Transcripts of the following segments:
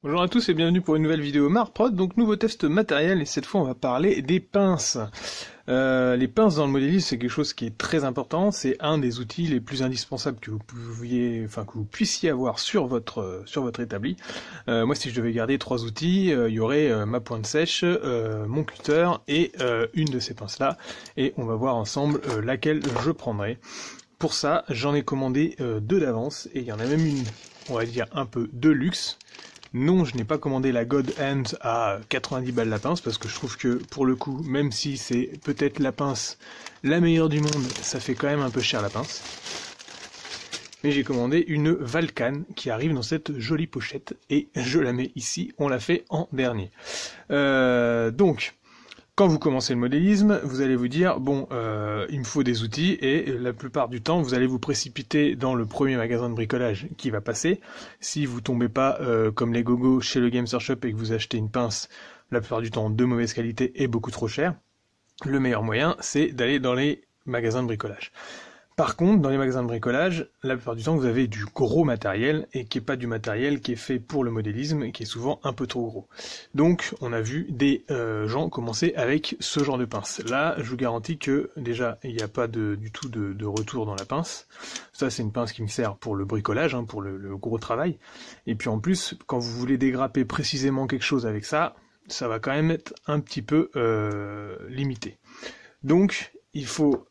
Bonjour à tous et bienvenue pour une nouvelle vidéo Marprod, donc nouveau test matériel et cette fois on va parler des pinces. Les pinces dans le modélisme c'est quelque chose qui est très important, c'est un des outils les plus indispensables que vous puissiez avoir sur votre établi. Moi si je devais garder trois outils, il y aurait ma pointe sèche, mon cutter et une de ces pinces là, et on va voir ensemble laquelle je prendrai. Pour ça j'en ai commandé deux d'avance et il y en a même une, on va dire un peu de luxe. Non, je n'ai pas commandé la God Hand à 90 balles la pince, parce que je trouve que, pour le coup, même si c'est peut-être la pince la meilleure du monde, ça fait quand même un peu cher la pince. Mais j'ai commandé une Valkan qui arrive dans cette jolie pochette, et je la mets ici, on l'a fait en dernier. Donc, quand vous commencez le modélisme, vous allez vous dire, bon, il me faut des outils, et la plupart du temps, vous allez vous précipiter dans le premier magasin de bricolage qui va passer. Si vous tombez pas comme les gogos chez le Games Workshop et que vous achetez une pince, la plupart du temps de mauvaise qualité et beaucoup trop cher, le meilleur moyen, c'est d'aller dans les magasins de bricolage. Par contre, dans les magasins de bricolage, la plupart du temps, vous avez du gros matériel, et qui n'est pas du matériel qui est fait pour le modélisme, et qui est souvent un peu trop gros. Donc, on a vu des gens commencer avec ce genre de pince. Là, je vous garantis que, déjà, il n'y a pas du tout de retour dans la pince. Ça, c'est une pince qui me sert pour le bricolage, pour le gros travail. Et puis en plus, quand vous voulez dégrapper précisément quelque chose avec ça, ça va quand même être un petit peu limité. Donc, il faut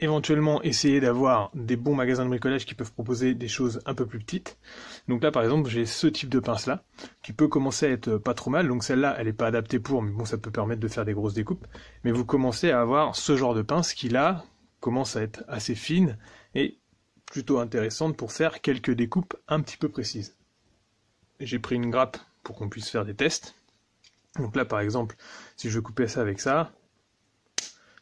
éventuellement essayer d'avoir des bons magasins de bricolage qui peuvent proposer des choses un peu plus petites. Donc là par exemple j'ai ce type de pince là, qui peut commencer à être pas trop mal, donc celle-là elle n'est pas adaptée pour, mais bon ça peut permettre de faire des grosses découpes, mais vous commencez à avoir ce genre de pince qui là commence à être assez fine et plutôt intéressante pour faire quelques découpes un petit peu précises. J'ai pris une grappe pour qu'on puisse faire des tests. Donc là par exemple, si je veux couper ça avec ça,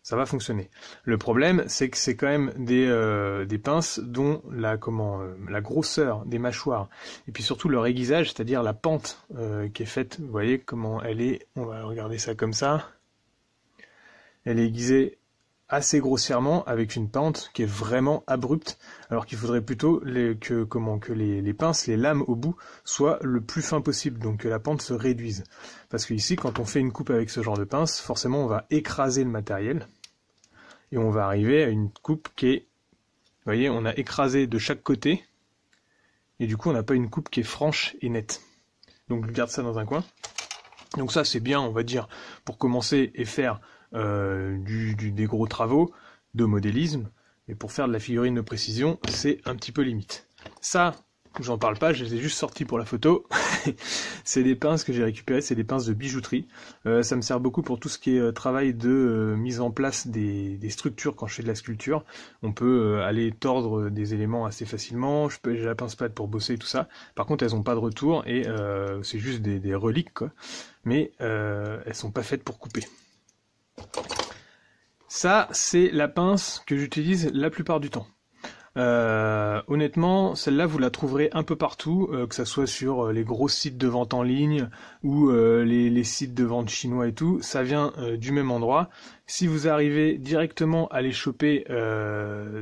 ça va fonctionner. Le problème, c'est que c'est quand même des pinces dont la grosseur des mâchoires, et puis surtout leur aiguisage, c'est-à-dire la pente qui est faite, vous voyez comment elle est, on va regarder ça comme ça, elle est aiguisée assez grossièrement, avec une pente qui est vraiment abrupte, alors qu'il faudrait plutôt que les pinces, les lames au bout, soient le plus fin possible, donc que la pente se réduise. Parce que ici, quand on fait une coupe avec ce genre de pince, forcément on va écraser le matériel, et on va arriver à une coupe qui est, vous voyez, on a écrasé de chaque côté, et du coup on n'a pas une coupe qui est franche et nette. Donc je garde ça dans un coin. Donc ça c'est bien, on va dire, pour commencer et faire des gros travaux de modélisme, mais pour faire de la figurine de précision, c'est un petit peu limite. Ça, j'en parle pas, je les ai juste sortis pour la photo. C'est des pinces que j'ai récupérées, c'est des pinces de bijouterie. Ça me sert beaucoup pour tout ce qui est travail de mise en place des structures quand je fais de la sculpture. On peut aller tordre des éléments assez facilement, j'ai la pince plate pour bosser et tout ça. Par contre, elles n'ont pas de retour et c'est juste des reliques, quoi. Mais elles sont pas faites pour couper. Ça, c'est la pince que j'utilise la plupart du temps. Honnêtement, celle-là, vous la trouverez un peu partout, que ça soit sur les gros sites de vente en ligne ou les sites de vente chinois et tout, ça vient du même endroit. Si vous arrivez directement à les choper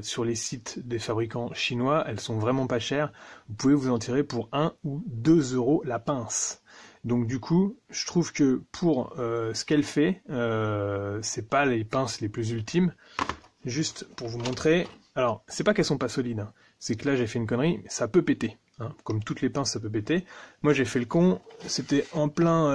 sur les sites des fabricants chinois, elles sont vraiment pas chères, vous pouvez vous en tirer pour 1 ou 2 euros la pince. Donc du coup, je trouve que pour ce qu'elle fait, c'est pas les pinces les plus ultimes. Juste pour vous montrer, alors c'est pas qu'elles sont pas solides, c'est que là j'ai fait une connerie, mais ça peut péter. Comme toutes les pinces ça peut péter. Moi j'ai fait le con, c'était en plein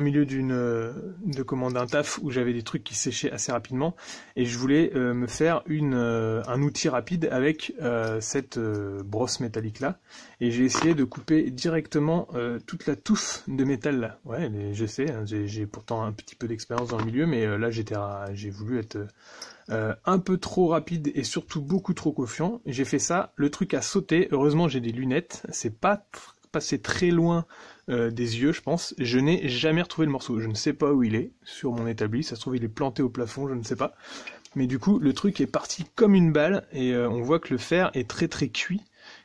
milieu d'un taf où j'avais des trucs qui séchaient assez rapidement, et je voulais me faire un outil rapide avec cette brosse métallique là, et j'ai essayé de couper directement toute la touffe de métal là. Ouais, je sais, j'ai pourtant un petit peu d'expérience dans le milieu, mais là j'ai voulu être un peu trop rapide et surtout beaucoup trop confiant. J'ai fait ça, le truc a sauté, heureusement j'ai des lunettes, c'est pas passé très loin des yeux je pense, je n'ai jamais retrouvé le morceau, je ne sais pas où il est sur mon établi, ça se trouve il est planté au plafond, je ne sais pas, mais du coup le truc est parti comme une balle et on voit que le fer est très très cuit,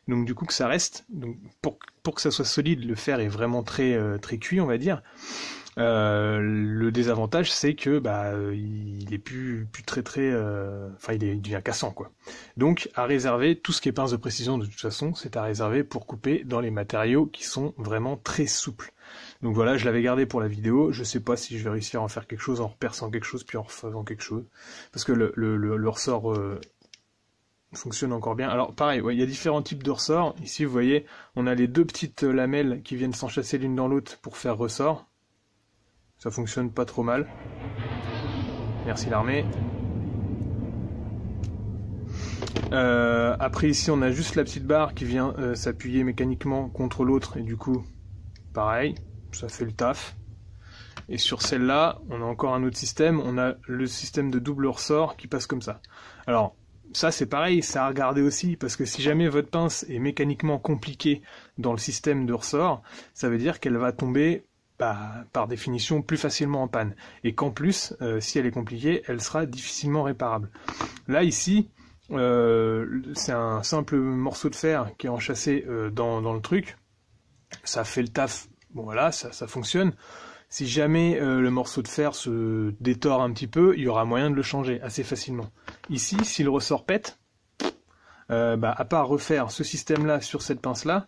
donc du coup que ça reste, donc pour que ça soit solide, le fer est vraiment très cuit on va dire. Le désavantage, c'est que il est plus très très, enfin il devient cassant quoi. Donc à réserver, tout ce qui est pince de précision de toute façon, c'est à réserver pour couper dans les matériaux qui sont vraiment très souples. Donc voilà, je l'avais gardé pour la vidéo. Je sais pas si je vais réussir à en faire quelque chose en reperçant quelque chose puis en refaisant quelque chose, parce que le ressort fonctionne encore bien. Alors pareil, ouais, il y a différents types de ressorts. Ici, vous voyez, on a les deux petites lamelles qui viennent s'enchâsser l'une dans l'autre pour faire ressort. Ça fonctionne pas trop mal. Merci l'armée. Après ici, on a juste la petite barre qui vient s'appuyer mécaniquement contre l'autre et du coup, pareil, ça fait le taf. Et sur celle-là, on a encore un autre système. On a le système de double ressort qui passe comme ça. Alors, ça c'est pareil, c'est à regarder aussi, parce que si jamais votre pince est mécaniquement compliquée dans le système de ressort, ça veut dire qu'elle va tomber par définition plus facilement en panne. Et qu'en plus, si elle est compliquée, elle sera difficilement réparable. Là ici, c'est un simple morceau de fer qui est enchâssé dans le truc. Ça fait le taf, bon voilà, ça fonctionne. Si jamais le morceau de fer se détord un petit peu, il y aura moyen de le changer assez facilement. Ici, si le ressort pète, à part refaire ce système-là sur cette pince-là,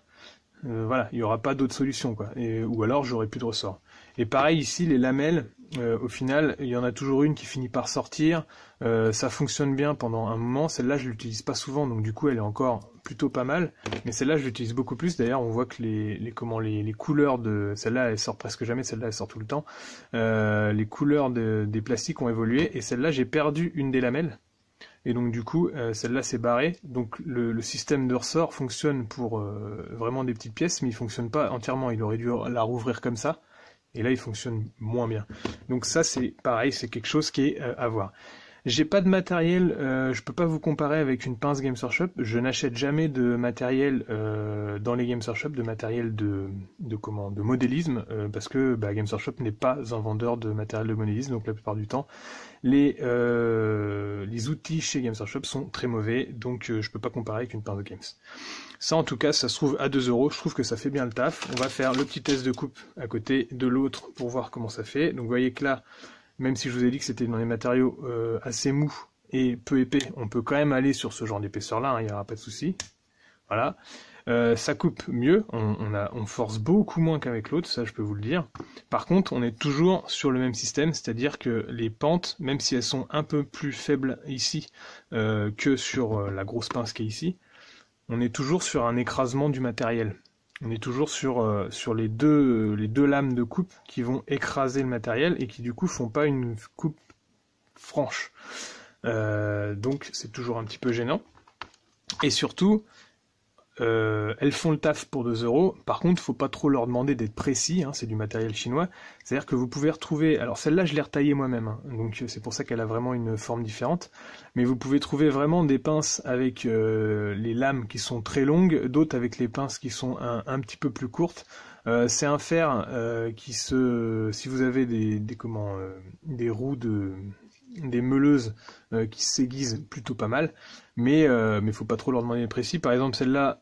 voilà, il n'y aura pas d'autre solution, quoi. Ou alors j'aurai plus de ressort. Et pareil ici, les lamelles, au final, il y en a toujours une qui finit par sortir. Ça fonctionne bien pendant un moment. Celle-là, je l'utilise pas souvent, donc du coup, elle est encore plutôt pas mal. Mais celle-là, je l'utilise beaucoup plus. D'ailleurs, on voit que les couleurs de celle-là, elle sort presque jamais. Celle-là, elle sort tout le temps. Les couleurs des plastiques ont évolué. Et celle-là, j'ai perdu une des lamelles. Et donc du coup, celle-là c'est barré. Donc le système de ressort fonctionne pour vraiment des petites pièces, mais il fonctionne pas entièrement. Il aurait dû la rouvrir comme ça. Et là, il fonctionne moins bien. Donc ça, c'est pareil, c'est quelque chose qui est à voir. J'ai pas de matériel, je peux pas vous comparer avec une pince Games Workshop. Je n'achète jamais de matériel dans les Games Workshop, de matériel de modélisme, parce que Games Workshop n'est pas un vendeur de matériel de modélisme, donc la plupart du temps, les outils chez Games Workshop sont très mauvais, donc je peux pas comparer avec une pince de Games. Ça en tout cas, ça se trouve à 2 €, je trouve que ça fait bien le taf. On va faire le petit test de coupe à côté de l'autre pour voir comment ça fait. Donc vous voyez que là, même si je vous ai dit que c'était dans des matériaux assez mous et peu épais, on peut quand même aller sur ce genre d'épaisseur-là, hein, il n'y aura pas de souci. Voilà. Ça coupe mieux, on force beaucoup moins qu'avec l'autre, ça je peux vous le dire. Par contre, on est toujours sur le même système, c'est-à-dire que les pentes, même si elles sont un peu plus faibles ici que sur la grosse pince qui est ici, on est toujours sur un écrasement du matériel. On est toujours sur les deux lames de coupe qui vont écraser le matériel et qui du coup font pas une coupe franche. Donc c'est toujours un petit peu gênant. Et surtout, elles font le taf pour 2 €. Par contre, faut pas trop leur demander d'être précis, hein, c'est du matériel chinois. C'est-à-dire que vous pouvez retrouver, alors celle-là je l'ai retaillée moi-même, hein, donc c'est pour ça qu'elle a vraiment une forme différente. Mais vous pouvez trouver vraiment des pinces avec les lames qui sont très longues, d'autres avec les pinces qui sont un petit peu plus courtes. C'est un fer si vous avez des roues des meuleuses qui s'aiguisent plutôt pas mal, mais faut pas trop leur demander de précis. Par exemple celle-là,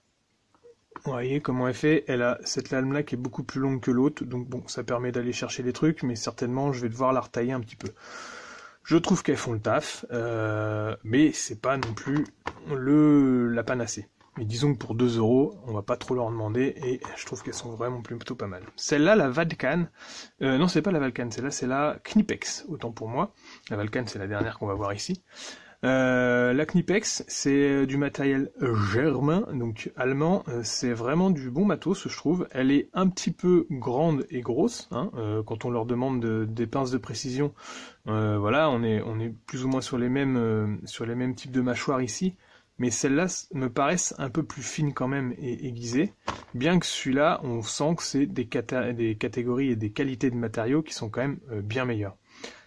vous voyez comment elle fait, elle a cette lame-là qui est beaucoup plus longue que l'autre, donc bon, ça permet d'aller chercher les trucs, mais certainement je vais devoir la retailler un petit peu. Je trouve qu'elles font le taf, mais c'est pas non plus la panacée. Mais disons que pour 2 €, on va pas trop leur demander, et je trouve qu'elles sont vraiment plutôt pas mal. Celle-là, la Valkan, non c'est pas la Valkan, celle-là c'est la Knipex, autant pour moi. La Valkan c'est la dernière qu'on va voir ici. La Knipex, c'est du matériel germain, donc allemand, c'est vraiment du bon matos, je trouve. Elle est un petit peu grande et grosse, hein, quand on leur demande des pinces de précision. Voilà, on est plus ou moins sur les mêmes types de mâchoires ici, mais celles-là me paraissent un peu plus fines quand même et aiguisées, bien que celui-là, on sent que c'est des catégories et des qualités de matériaux qui sont quand même bien meilleures.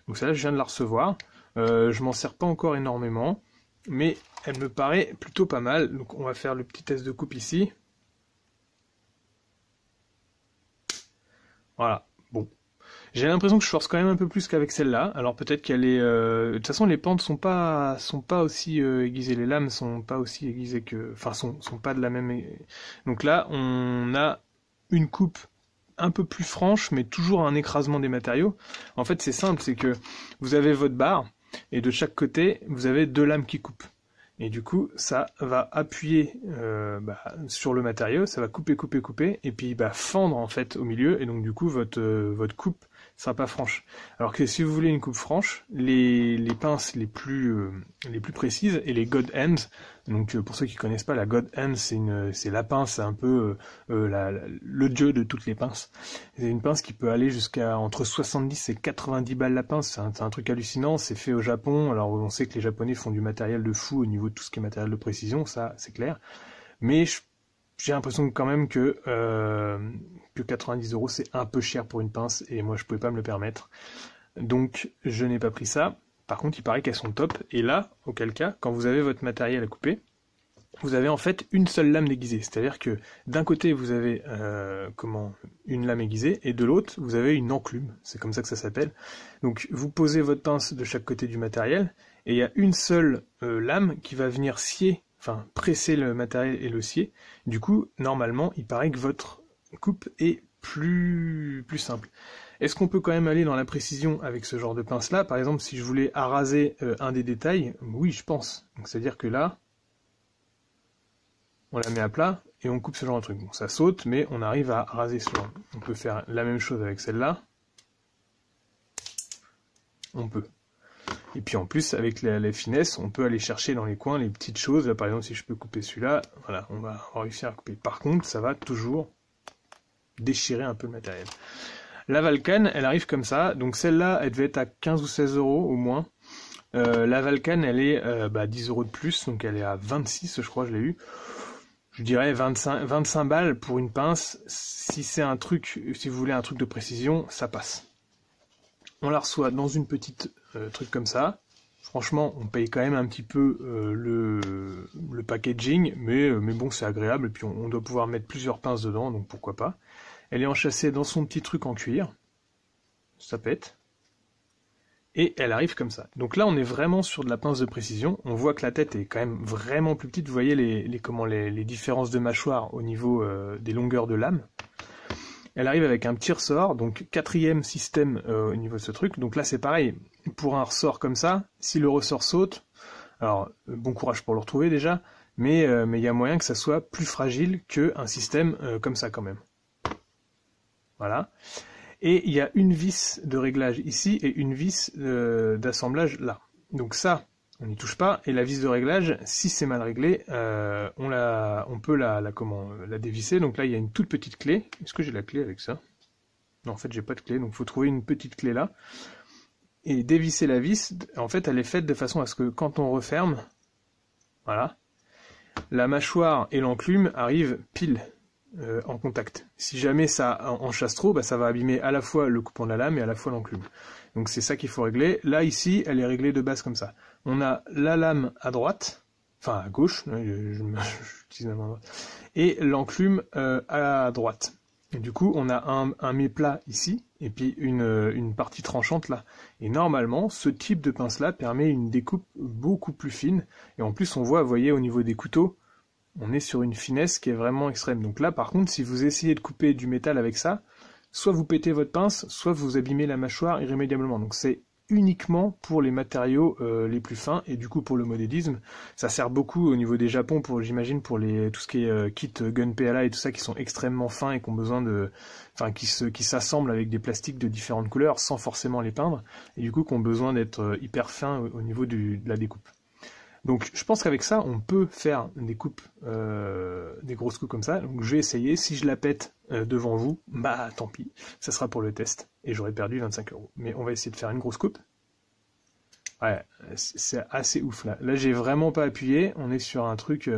Donc celle-là, je viens de la recevoir. Je m'en sers pas encore énormément, mais elle me paraît plutôt pas mal. Donc on va faire le petit test de coupe ici. Voilà, bon. J'ai l'impression que je force quand même un peu plus qu'avec celle-là. Alors peut-être qu'elle est... De toute façon, les pentes sont pas aussi aiguisées. Les lames sont pas aussi aiguisées que... Enfin, sont pas de la même... Donc là, on a une coupe un peu plus franche, mais toujours un écrasement des matériaux. En fait, c'est simple, c'est que vous avez votre barre, et de chaque côté, vous avez 2 lames qui coupent. Et du coup, ça va appuyer sur le matériau, ça va couper, et puis fendre en fait au milieu, et donc du coup, votre coupe sera pas franche. Alors que si vous voulez une coupe franche, les pinces les plus précises et les God Hands, donc pour ceux qui connaissent pas, la God Hand c'est la pince, c'est un peu le dieu de toutes les pinces. C'est une pince qui peut aller jusqu'à entre 70 et 90 balles la pince, c'est un truc hallucinant, c'est fait au Japon. Alors on sait que les Japonais font du matériel de fou au niveau de tout ce qui est matériel de précision, ça c'est clair. Mais j'ai l'impression quand même que 90 € c'est un peu cher pour une pince, et moi je pouvais pas me le permettre. Donc je n'ai pas pris ça. Par contre, il paraît qu'elles sont top. Et là, auquel cas, quand vous avez votre matériel à couper, vous avez en fait une seule lame déguisée. C'est-à-dire que d'un côté, vous avez une lame aiguisée, et de l'autre, vous avez une enclume. C'est comme ça que ça s'appelle. Donc vous posez votre pince de chaque côté du matériel, et il y a une seule lame qui va venir presser le matériel et le scier. Du coup, normalement, il paraît que votre coupe est plus simple. Est-ce qu'on peut quand même aller dans la précision avec ce genre de pince-là? Par exemple, si je voulais araser un des détails, oui, je pense. Donc, c'est-à-dire que là, on la met à plat et on coupe ce genre de truc. Bon, ça saute, mais on arrive à raser ce genre. On peut faire la même chose avec celle-là. On peut. Et puis en plus, avec la finesse, on peut aller chercher dans les coins les petites choses. Là, par exemple, si je peux couper celui-là, voilà, on va réussir à couper. Par contre, ça va toujours déchirer un peu le matériel. La Valcane, elle arrive comme ça. Donc celle-là, elle devait être à 15 ou 16 € au moins. La Valcane, elle est 10 € de plus, donc elle est à 26, je crois, je l'ai eu. Je dirais 25 balles pour une pince. Si c'est un truc, si vous voulez un truc de précision, ça passe. On la reçoit dans une petite truc comme ça. Franchement, on paye quand même un petit peu le packaging, mais bon, c'est agréable. Et puis on doit pouvoir mettre plusieurs pinces dedans, donc pourquoi pas. Elle est enchâssée dans son petit truc en cuir. Ça pète. Et elle arrive comme ça. Donc là, on est vraiment sur de la pince de précision. On voit que la tête est quand même vraiment plus petite. Vous voyez les différences de mâchoire au niveau des longueurs de lame. Elle arrive avec un petit ressort, donc 4e système au niveau de ce truc. Donc là, c'est pareil. Pour un ressort comme ça, si le ressort saute, alors bon courage pour le retrouver déjà, mais il y a moyen que ça soit plus fragile qu'un système comme ça quand même. Voilà. Et il y a une vis de réglage ici et une vis d'assemblage là. Donc ça, on n'y touche pas. Et la vis de réglage, si c'est mal réglé, on peut la dévisser. Donc là, il y a une toute petite clé. Est-ce que j'ai la clé avec ça? Non, en fait, j'ai pas de clé. Donc il faut trouver une petite clé là. Et dévisser la vis, en fait, elle est faite de façon à ce que quand on referme, voilà, la mâchoire et l'enclume arrivent pile en contact. Si jamais ça enchâsse trop, ça va abîmer à la fois le coupant de la lame et à la fois l'enclume. Donc c'est ça qu'il faut régler. Là, ici, elle est réglée de base comme ça. On a la lame à droite, enfin à gauche, j'utilise la main droite, et l'enclume à droite. Et du coup, on a un méplat ici, et puis une partie tranchante là. Et normalement, ce type de pince-là permet une découpe beaucoup plus fine. Et en plus, on voit, vous voyez, au niveau des couteaux, on est sur une finesse qui est vraiment extrême. Donc là, par contre, si vous essayez de couper du métal avec ça, soit vous pétez votre pince, soit vous abîmez la mâchoire irrémédiablement. Donc c'est uniquement pour les matériaux les plus fins, et du coup pour le modélisme, ça sert beaucoup au niveau des Japon, j'imagine pour tout ce qui est kit gun PLA et tout ça, qui sont extrêmement fins et qui ont besoin qui s'assemblent avec des plastiques de différentes couleurs sans forcément les peindre, et du coup qui ont besoin d'être hyper fins au niveau de la découpe. Donc je pense qu'avec ça, on peut faire des coupes, des grosses coupes comme ça. Donc je vais essayer. Si je la pète devant vous, tant pis, ça sera pour le test. Et j'aurais perdu 25 €. Mais on va essayer de faire une grosse coupe. Ouais, c'est assez ouf là. Là, j'ai vraiment pas appuyé. On est sur un truc,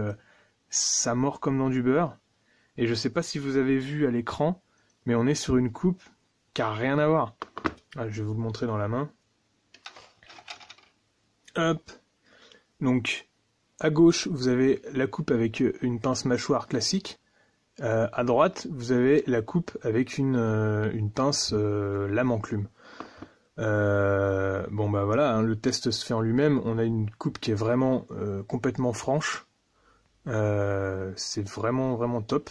ça mord comme dans du beurre. Et je sais pas si vous avez vu à l'écran, mais on est sur une coupe qui a rien à voir. Ah, je vais vous le montrer dans la main. Hop. Donc, à gauche, vous avez la coupe avec une pince mâchoire classique. À droite, vous avez la coupe avec une pince lame enclume. Voilà, hein, le test se fait en lui-même. On a une coupe qui est vraiment complètement franche. C'est vraiment, vraiment top.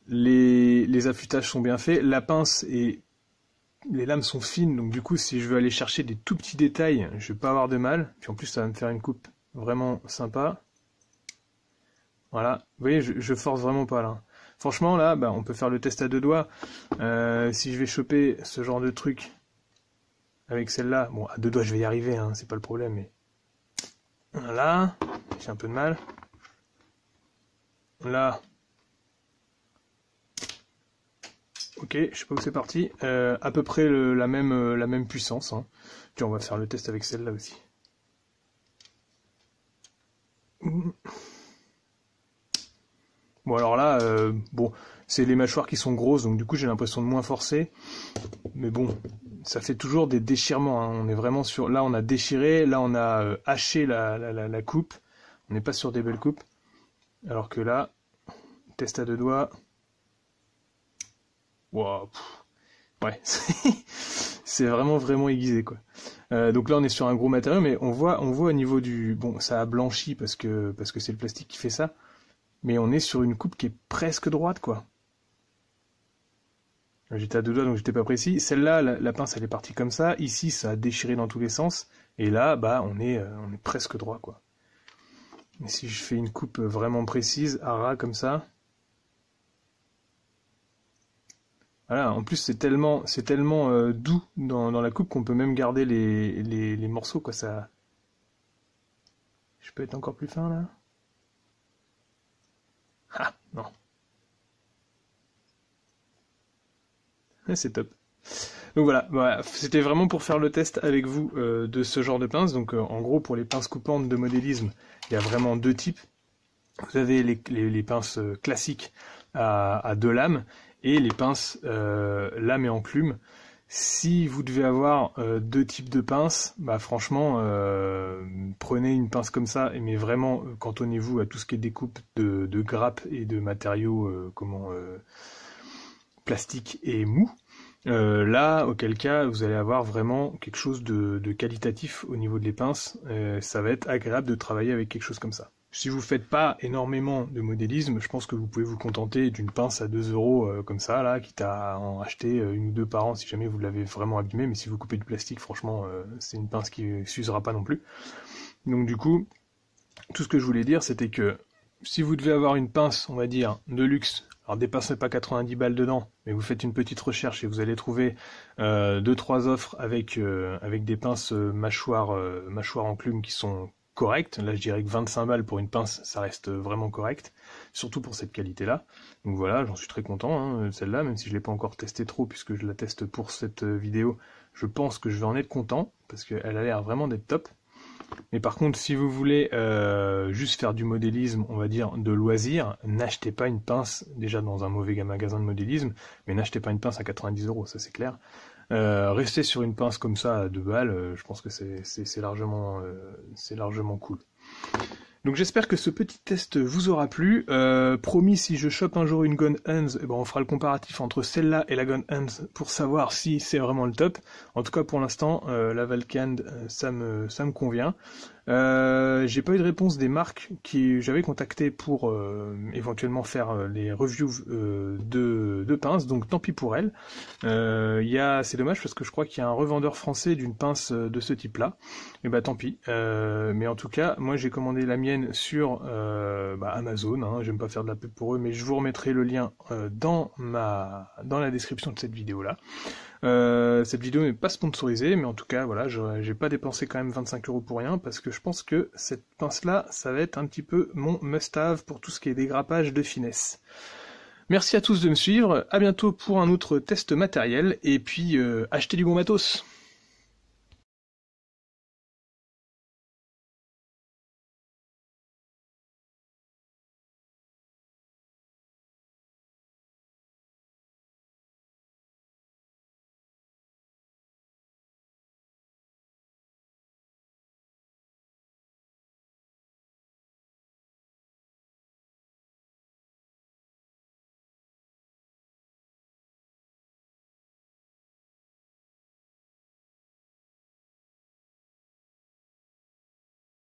les affûtages sont bien faits, la pince et les lames sont fines, donc du coup si je veux aller chercher des tout petits détails, je vais pas avoir de mal, puis en plus ça va me faire une coupe vraiment sympa. Voilà, vous voyez, je force vraiment pas là. Franchement là, bah, on peut faire le test à 2 doigts. Si je vais choper ce genre de truc avec celle-là, bon à 2 doigts je vais y arriver, hein, c'est pas le problème, mais voilà, j'ai un peu de mal. Là, ok, je sais pas où c'est parti. À peu près la même puissance. Hein. Puis on va faire le test avec celle-là aussi. Bon alors là, bon, c'est les mâchoires qui sont grosses, donc du coup j'ai l'impression de moins forcer. Mais bon, ça fait toujours des déchirements. Hein. On est vraiment sur. Là on a déchiré, là on a haché la coupe. On n'est pas sur des belles coupes. Alors que là, test à 2 doigts. Wow. Ouais, c'est vraiment aiguisé quoi. Donc là on est sur un gros matériau, mais on voit au niveau du... Bon, ça a blanchi parce que c'est le plastique qui fait ça, mais on est sur une coupe qui est presque droite quoi. J'étais à 2 doigts donc j'étais pas précis. Celle-là, la pince elle est partie comme ça, ici ça a déchiré dans tous les sens, et là bah on est presque droit quoi. Et si je fais une coupe vraiment précise, à ras comme ça... Voilà, en plus c'est tellement doux dans la coupe qu'on peut même garder les morceaux quoi, ça. Je peux être encore plus fin là? Ah non. C'est top. Donc voilà, c'était vraiment pour faire le test avec vous de ce genre de pince. Donc en gros pour les pinces coupantes de modélisme, il y a vraiment 2 types. Vous avez les pinces classiques à 2 lames et les pinces lame et enclume. Si vous devez avoir 2 types de pinces, bah franchement, prenez une pince comme ça, mais vraiment cantonnez-vous à tout ce qui est découpe de grappes et de matériaux plastiques et mous. Là, auquel cas, vous allez avoir vraiment quelque chose de qualitatif au niveau de les pinces. Ça va être agréable de travailler avec quelque chose comme ça. Si vous faites pas énormément de modélisme, je pense que vous pouvez vous contenter d'une pince à 2 € comme ça, là, quitte à en acheter 1 ou 2 par an si jamais vous l'avez vraiment abîmé. Mais si vous coupez du plastique, franchement, c'est une pince qui ne s'usera pas non plus. Donc du coup, tout ce que je voulais dire, c'était que si vous devez avoir une pince, on va dire, de luxe, alors dépassez pas 90 balles dedans, mais vous faites une petite recherche et vous allez trouver 2-3 offres avec des pinces mâchoire enclume qui sont correctes. Là je dirais que 25 balles pour une pince, ça reste vraiment correct, surtout pour cette qualité-là. Donc voilà, j'en suis très content, hein, celle-là, même si je ne l'ai pas encore testée trop, puisque je la teste pour cette vidéo, je pense que je vais en être content, parce qu'elle a l'air vraiment d'être top. Mais par contre, si vous voulez juste faire du modélisme, on va dire de loisir, n'achetez pas une pince, déjà dans un mauvais magasin de modélisme, mais n'achetez pas une pince à 90 €, ça c'est clair. Restez sur une pince comme ça à 2 balles, je pense que c'est largement cool. Donc j'espère que ce petit test vous aura plu. Promis, si je chope un jour une Gone Hands, eh ben on fera le comparatif entre celle-là et la Gone Hands pour savoir si c'est vraiment le top. En tout cas pour l'instant, la Valkand, ça me convient. J'ai pas eu de réponse des marques qui j'avais contacté pour éventuellement faire les reviews de pinces, donc tant pis pour elles. C'est dommage parce que je crois qu'il y a un revendeur français d'une pince de ce type-là. Et bah tant pis. Mais en tout cas, moi j'ai commandé la mienne sur Amazon. Hein, j'aime pas faire de la pub pour eux, mais je vous remettrai le lien dans la description de cette vidéo-là. Cette vidéo n'est pas sponsorisée, mais en tout cas, voilà, j'ai pas dépensé quand même 25 € pour rien, parce que je pense que cette pince-là, ça va être un petit peu mon must-have pour tout ce qui est dégrappage de finesse. Merci à tous de me suivre, à bientôt pour un autre test matériel, et puis achetez du bon matos.